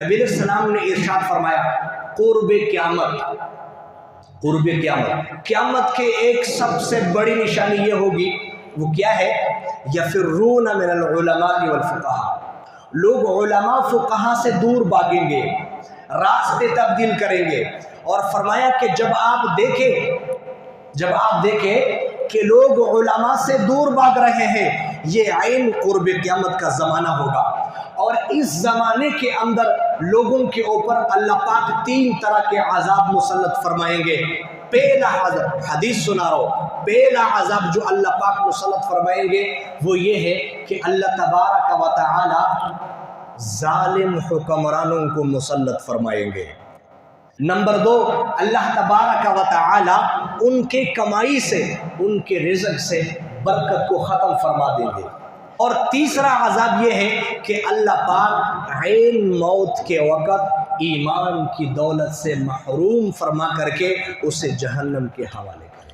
نبی علیہ السلام نے ارشاد فرمایا قرب قیامت کے ایک سب سے بڑی نشانی یہ ہوگی، وہ کیا ہے؟ یفرون من العلماء والفقہاء، لوگ علماء فقہاء سے دور بھاگیں گے، راستے تبدیل کریں گے۔ اور فرمایا کہ جب آپ دیکھیں کہ لوگ علماء سے دور بھاگ رہے ہیں، یہ عین قرب قیامت کا زمانہ ہوگا۔ اور اس زمانے کے اندر لوگوں کے اوپر اللہ پاک 3 طرح کے عذاب مسلط فرمائیں گے۔ پہلا عذاب، حدیث سنا رہا ہوں، پہلا عذاب جو اللہ پاک مسلط فرمائیں گے وہ یہ ہے کہ اللہ تبارک و تعالی ظالم حکمرانوں کو مسلط فرمائیں گے۔ نمبر 2، اللہ تبارک و تعالی ان کے کمائی سے، ان کے رزق سے برکت کو ختم فرما دیں گے۔ اور تیسرا عذاب یہ ہے کہ اللہ پاک عین موت کے وقت ایمان کی دولت سے محروم فرما کر کے اسے جہنم کے حوالے کرے۔